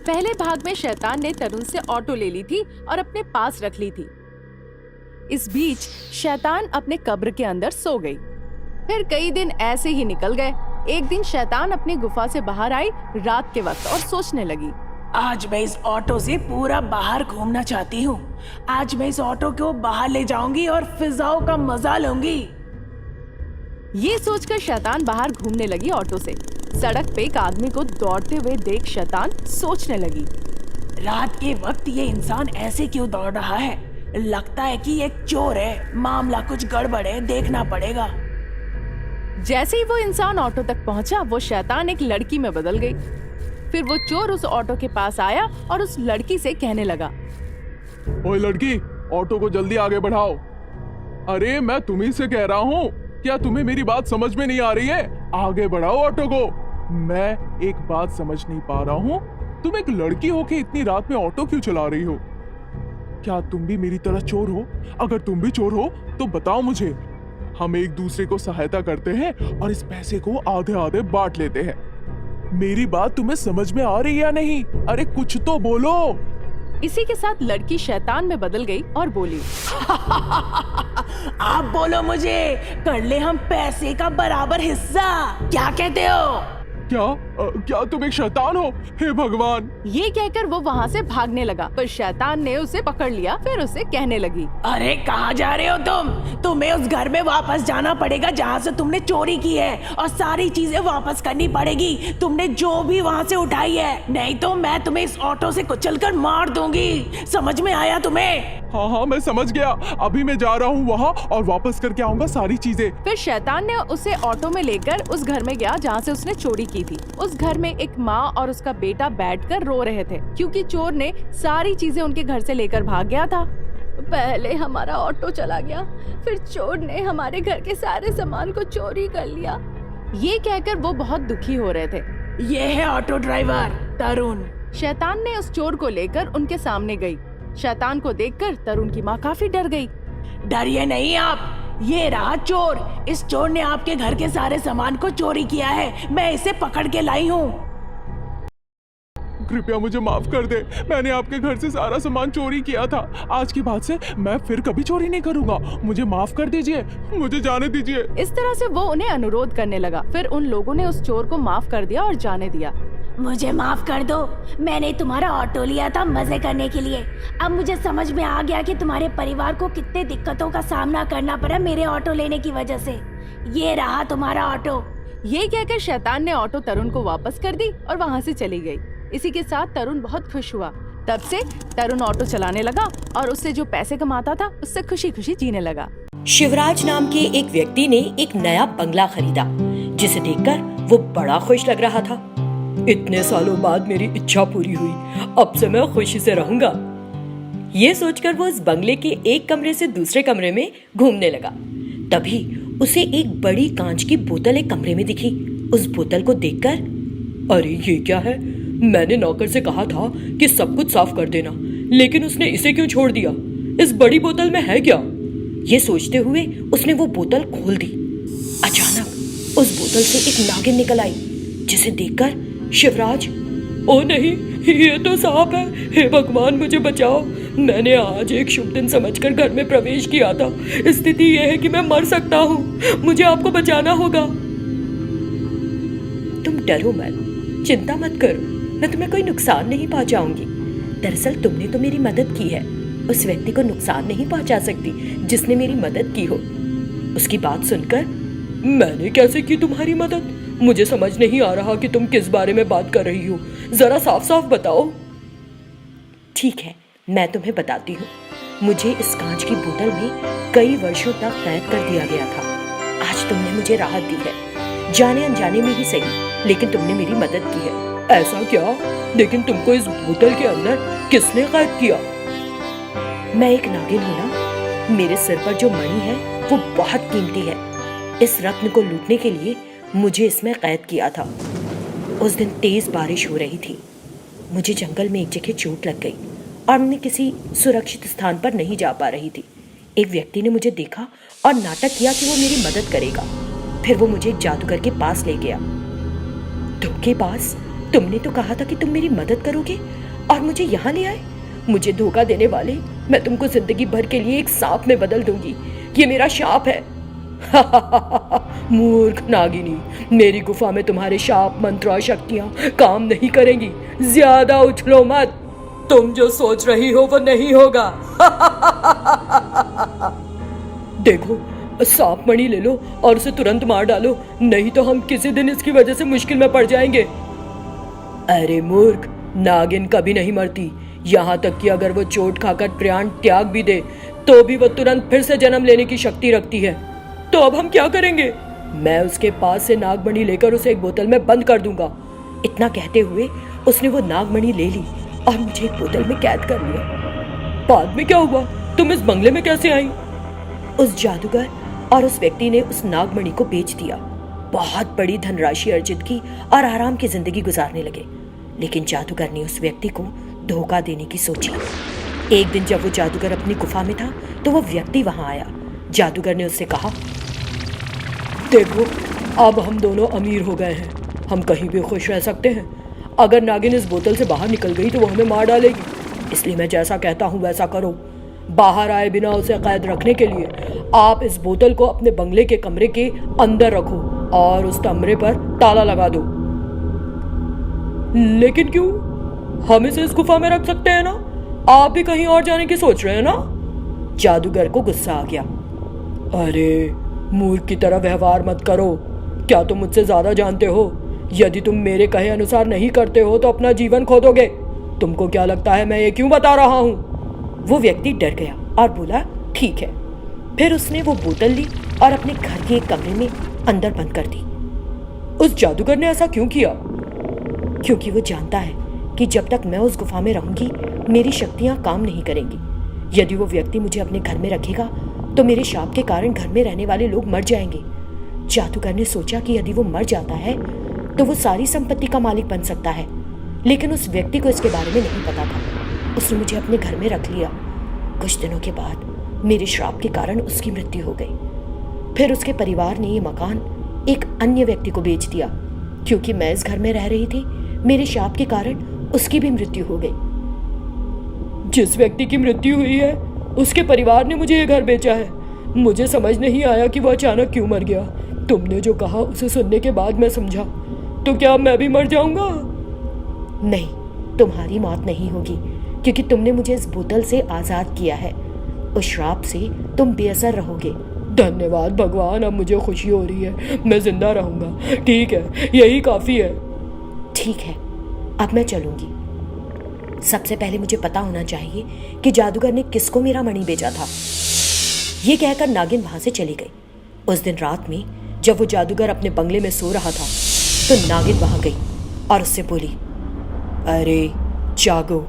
पहले भाग में शैतान ने तरुण से ऑटो ले ली थी और अपने पास रख ली थी। इस बीच शैतान अपने कब्र के अंदर सो गई। फिर कई दिन ऐसे ही निकल गए। एक दिन शैतान अपनी गुफा से बाहर आई रात के वक्त और सोचने लगी, आज मैं इस ऑटो से पूरा बाहर घूमना चाहती हूँ। आज मैं इस ऑटो को बाहर ले जाऊंगी और फिजाओं का मजा लूंगी। ये सोचकर शैतान बाहर घूमने लगी ऑटो से। सड़क पे एक आदमी को दौड़ते हुए देख शैतान सोचने लगी, रात के वक्त ये इंसान ऐसे क्यों दौड़ रहा है? लगता है कि एक चोर है। मामला कुछ गड़बड़ है, देखना पड़ेगा। जैसे ही वो इंसान ऑटो तक पहुंचा, वो शैतान एक लड़की में बदल गई। फिर वो चोर उस ऑटो के पास आया और उस लड़की से कहने लगा, ओए लड़की, ऑटो को जल्दी आगे बढ़ाओ। अरे मैं तुम्ही से कह रहा हूँ, क्या तुम्हें मेरी बात समझ में नहीं आ रही है? आगे बढ़ाओ ऑटो को। मैं एक बात समझ नहीं पा रहा हूँ, तुम एक लड़की होके इतनी रात में ऑटो क्यों चला रही हो? क्या तुम भी मेरी तरह चोर हो? अगर तुम भी चोर हो तो बताओ मुझे। हम एक दूसरे को सहायता करते हैं और इस पैसे को आधे आधे बांट लेते हैं। मेरी बात तुम्हें समझ में आ रही है या नहीं? अरे कुछ तो बोलो। इसी के साथ लड़की शैतान में बदल गई और बोली, आप बोलो मुझे, कर ले हम पैसे का बराबर हिस्सा। क्या कहते हो? क्या तुम एक शैतान हो? हे भगवान! ये कहकर वो वहाँ से भागने लगा, पर शैतान ने उसे पकड़ लिया। फिर उसे कहने लगी, अरे कहाँ जा रहे हो तुम? तुम्हें उस घर में वापस जाना पड़ेगा जहाँ से तुमने चोरी की है, और सारी चीजें वापस करनी पड़ेगी, तुमने जो भी वहाँ से उठाई है। नहीं तो मैं तुम्हें इस ऑटो से कुचलकर मार दूंगी। समझ में आया तुम्हें? हाँ, मैं समझ गया। अभी मैं जा रहा हूँ वहाँ और वापस करके आऊंगा सारी चीजें। फिर शैतान ने उसे ऑटो में लेकर उस घर में गया जहाँ से उसने चोरी की थी। उस घर में एक माँ और उसका बेटा बैठकर रो रहे थे, क्योंकि चोर ने सारी चीजें उनके घर से लेकर भाग गया था। पहले हमारा ऑटो चला गया, फिर चोर ने हमारे घर के सारे सामान को चोरी कर लिया। ये कहकर वो बहुत दुखी हो रहे थे। ये है ऑटो ड्राइवर तरुण। शैतान ने उस चोर को लेकर उनके सामने गई। शैतान को देखकर तरुण की माँ काफी डर गई। डरिए नहीं आप, ये रहा चोर। इस चोर ने आपके घर के सारे सामान को चोरी किया है। मैं इसे पकड़ के लाई हूँ। कृपया मुझे माफ कर दे। मैंने आपके घर से सारा सामान चोरी किया था। आज के बाद से मैं फिर कभी चोरी नहीं करूंगा। मुझे माफ कर दीजिए, मुझे जाने दीजिए। इस तरह से वो उन्हें अनुरोध करने लगा। फिर उन लोगों ने उस चोर को माफ कर दिया और जाने दिया। मुझे माफ कर दो, मैंने तुम्हारा ऑटो लिया था मजे करने के लिए। अब मुझे समझ में आ गया कि तुम्हारे परिवार को कितने दिक्कतों का सामना करना पड़ा मेरे ऑटो लेने की वजह से। ये रहा तुम्हारा ऑटो। ये कहकर शैतान ने ऑटो तरुण को वापस कर दी और वहाँ से चली गई। इसी के साथ तरुण बहुत खुश हुआ। तब से तरुण ऑटो चलाने लगा और उससे जो पैसे कमाता था उससे खुशी खुशी जीने लगा। शिवराज नाम के एक व्यक्ति ने एक नया बंगला खरीदा, जिसे देखकर वो बड़ा खुश लग रहा था। इतने सालों बाद मेरी इच्छा पूरी हुई, अब से मैं खुशी से रहूंगा। ये सोचकर वो उस बंगले के एक कमरे से दूसरे कमरे में घूमने लगा। तभी उसे एक बड़ी कांच की बोतल एक कमरे में दिखी। उस बोतल को देखकर, अरे ये क्या है? मैंने नौकर से कहा था कि सब कुछ साफ कर देना, लेकिन उसने इसे क्यों छोड़ दिया? इस बड़ी बोतल में है क्या? ये सोचते हुए उसने वो बोतल खोल दी। अचानक उस बोतल से एक नागिन निकल आई, जिसे देखकर शिवराज, ओ नहीं, ये तो सांप है। हे भगवान मुझे बचाओ। मैंने आज एक शुभ दिन समझकर घर में प्रवेश किया था। स्थिति यह है कि मैं मर सकता हूँ। मुझे आपको बचाना होगा। तुम डरो मत, चिंता मत करो, मैं तुम्हें कोई नुकसान नहीं पहुंचाऊंगी। दरअसल तुमने तो मेरी मदद की है, उस व्यक्ति को नुकसान नहीं पहुंचा सकती जिसने मेरी मदद की हो। उसकी बात सुनकर, मैंने कैसे की तुम्हारी मदद? मुझे समझ नहीं आ रहा कि तुम किस बारे में बात कर रही हो। जरा साफ साफ बताओ। ठीक है, मैं तुम्हें बताती हूँ। मुझे इस कांच की बोतल में कई वर्षों तक कैद कर दिया गया था। आज तुमने मुझे राहत दी है, जाने अनजाने में ही सही, लेकिन तुमने मेरी मदद की है। ऐसा क्या? लेकिन तुमको इस बोतल के अंदर किसने कैद किया? मैं एक नागिन हूँ ना। मेरे सिर पर जो मणि है वो बहुत कीमती है। इस रत्न को लूटने के लिए मुझे इसमें कैद किया था। उस दिन तेज बारिश हो रही थी। मुझे जंगल में एक जगह चोट लग गई और मैं किसी सुरक्षित स्थान पर नहीं जा पा रही थी। एक व्यक्ति ने मुझे देखा और नाटक किया कि वो मेरी मदद करेगा। फिर वो मुझे एक जादूगर के पास ले गया। तुम के पास? तुमने तो कहा था कि तुम मेरी मदद करोगे और मुझे यहाँ ले आए। मुझे धोखा देने वाले, मैं तुमको जिंदगी भर के लिए एक सांप में बदल दूंगी। ये मेरा शाप है। मूर्ख नागिनी, मेरी गुफा में तुम्हारे शाप मंत्र और शक्तियां काम नहीं करेंगी। ज्यादा उछलो मत, तुम जो सोच रही हो वो नहीं होगा। देखो, सांप मणि ले लो और उसे तुरंत मार डालो, नहीं तो हम किसी दिन इसकी वजह से मुश्किल में पड़ जाएंगे। अरे मूर्ख, नागिन कभी नहीं मरती। यहाँ तक कि अगर वो चोट खाकर प्राण त्याग भी दे तो भी वो तुरंत फिर से जन्म लेने की शक्ति रखती है। तो अब हम क्या करेंगे? मैं उसके पास से नागमणि लेकर उसे एक बोतल में बंद कर दूंगा। इतना कहते हुए उसने वो नागमणि ले ली और मुझे एक बोतल में कैद कर लिया। बाद में क्या हुआ? तुम इस बंगले में कैसे आई? उस जादूगर और उस व्यक्ति ने उस नागमणि को बेच दिया, बहुत बड़ी धनराशि अर्जित की और आराम की जिंदगी गुजारने लगे। लेकिन जादूगर ने उस व्यक्ति को धोखा देने की सोची। एक दिन जब वो जादूगर अपनी गुफा में था तो वो व्यक्ति वहां आया। जादूगर ने उससे कहा, देखो, अब हम दोनों अमीर हो गए हैं, हम कहीं भी खुश रह सकते हैं। अगर नागिन इस बोतल से बाहर निकल गई तो वो हमें मार डालेगी, इसलिए मैं जैसा कहता हूँ वैसा करो। बाहर आए बिना उसे कैद रखने के लिए आप इस बोतल को अपने बंगले के कमरे के अंदर रखो और उस कमरे पर ताला लगा दो। लेकिन क्यों? हम इसे इस गुफा में रख सकते हैं ना। आप भी कहीं और जाने की सोच रहे हैं ना? जादूगर को गुस्सा आ गया। अरे मूर्ख की तरह व्यवहार मत करो। क्या तुम मुझसे ज्यादा जानते हो? यदि तुम मेरे कहे अनुसार नहीं करते हो तो अपना जीवन खो दोगे। तुमको क्या लगता है मैं ये क्यों बता रहा हूँ? वो व्यक्ति डर गया और बोला, ठीक है। फिर उसने वो बोतल ली और अपने घर के एक कमरे में अंदर बंद कर दी। उस जादूगर ने ऐसा क्यों किया? क्योंकि वो जानता है कि जब तक मैं उस गुफा में रहूंगी मेरी शक्तियां काम नहीं करेंगी। यदि वो व्यक्ति मुझे अपने घर में रखेगा तो मेरे शाप के कारण घर में रहने वाले लोग मर जाएंगे। जादूगर ने सोचा कि यदि वो मर जाता है तो वो सारी संपत्ति का मालिक बन सकता है, लेकिन उस व्यक्ति को इसके बारे में नहीं पता था। उसने मुझे अपने घर में रख लिया। कुछ दिनों के बाद मेरे श्राप के कारण उसकी मृत्यु हो गई। फिर उसके परिवार ने ये मकान एक अन्य व्यक्ति को बेच दिया। क्योंकि मैं इस घर में रह रही थी, मेरे शाप के कारण उसकी भी मृत्यु हो गई। जिस व्यक्ति की मृत्यु हुई है उसके परिवार ने मुझे ये घर बेचा है। मुझे समझ नहीं आया कि वो अचानक क्यों मर गया। तुमने जो कहा उसे सुनने के बाद मैं समझा। तो क्या मैं भी मर जाऊंगा? नहीं, तुम्हारी मौत नहीं होगी, क्योंकि तुमने मुझे इस बोतल से आजाद किया है। उस श्राप से तुम बेअसर रहोगे। धन्यवाद भगवान, अब मुझे खुशी हो रही है। मैं जिंदा रहूंगा। ठीक है, यही काफी है। ठीक है, अब मैं चलूंगी। सबसे पहले मुझे पता होना चाहिए कि जादूगर ने किसको मेरा मणि बेचा था। ये कहकर नागिन वहां से चली गई। उस दिन रात में जब वो जादूगर अपने बंगले में सो रहा था तो नागिन वहां गई और उससे बोली, अरे जागो,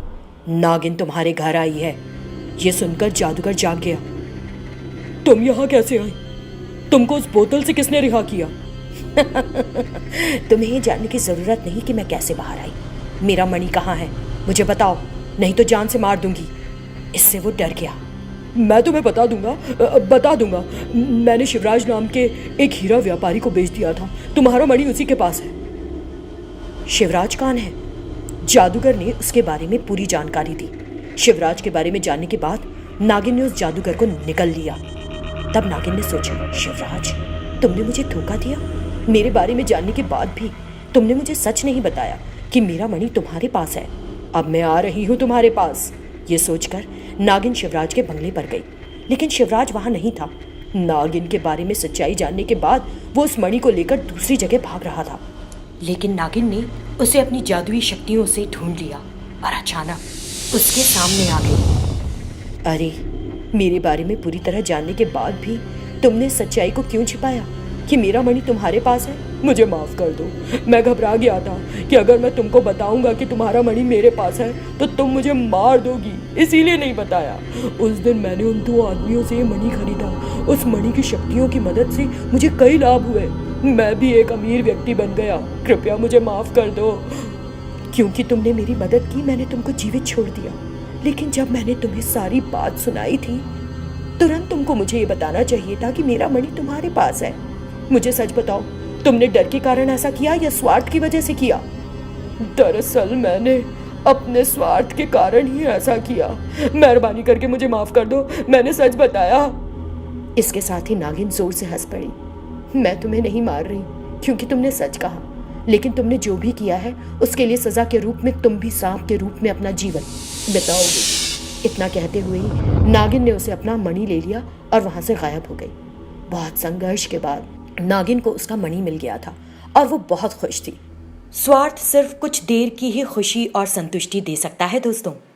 नागिन तुम्हारे घर आई है। ये सुनकर जादूगर जाग गया। तुम यहाँ कैसे आई? तुमको उस बोतल से किसने रिहा किया? तुम्हें ये जानने की जरूरत नहीं कि मैं कैसे बाहर आई। मेरा मणि कहाँ है मुझे बताओ, नहीं तो जान से मार दूंगी। इससे वो डर गया। मैं तुम्हें बता दूंगा। मैंने शिवराज नाम के एक हीरा व्यापारी को बेच दिया था। तुम्हारा मणि उसी के पास है। शिवराज कौन है? जादूगर ने उसके बारे में पूरी जानकारी दी। शिवराज के बारे में जानने के बाद नागिन ने उस जादूगर को निकल लिया। तब नागिन ने सोचा, शिवराज, तुमने मुझे धोखा दिया। मेरे बारे में जानने के बाद भी तुमने मुझे सच नहीं बताया कि मेरा मणि तुम्हारे पास है। अब मैं आ रही हूँ तुम्हारे पास। ये सोचकर नागिन शिवराज के बंगले पर गई, लेकिन शिवराज वहां नहीं था। नागिन के बारे में सच्चाई जानने के बाद वो उस मणि को लेकर दूसरी जगह भाग रहा था, लेकिन नागिन ने उसे अपनी जादुई शक्तियों से ढूंढ लिया और अचानक उसके सामने आ गई। अरे, मेरे बारे में पूरी तरह जानने के बाद भी तुमने सच्चाई को क्यों छिपाया कि मेरा मणि तुम्हारे पास है? मुझे माफ कर दो। मैं घबरा गया था कि अगर मैं तुमको बताऊंगा कि तुम्हारा मणि मेरे पास है तो तुम मुझे मार दोगी, इसीलिए नहीं बताया। उस दिन मैंने उन 2 आदमियों से ये मणि खरीदा। उस मणि की शक्तियों की मदद से मुझे कई लाभ हुए। मैं भी एक अमीर व्यक्ति बन गया। कृपया मुझे माफ कर दो। क्योंकि तुमने मेरी मदद की, मैंने तुमको जीवित छोड़ दिया। लेकिन जब मैंने तुम्हें सारी बात सुनाई थी, तुरंत तुमको मुझे ये बताना चाहिए था कि मेरा मणि तुम्हारे पास है। मुझे सच बताओ, तुमने डर के कारण ऐसा किया या स्वार्थ की वजह से किया? दरअसल मैंने अपने स्वार्थ के कारण ही ऐसा किया। मेहरबानी करके मुझे माफ कर दो, मैंने सच बताया। इसके साथ ही नागिन जोर से हंस पड़ी। मैं तुम्हें नहीं मार रही क्योंकि तुमने सच कहा, लेकिन तुमने जो भी किया है उसके लिए सजा के रूप में तुम भी सांप के रूप में अपना जीवन बिताओगे। इतना कहते हुए ही नागिन ने उसे अपना मणि ले लिया और वहां से गायब हो गई। बहुत संघर्ष के बाद नागिन को उसका मणि मिल गया था और वो बहुत खुश थी। स्वार्थ सिर्फ कुछ देर की ही खुशी और संतुष्टि दे सकता है दोस्तों,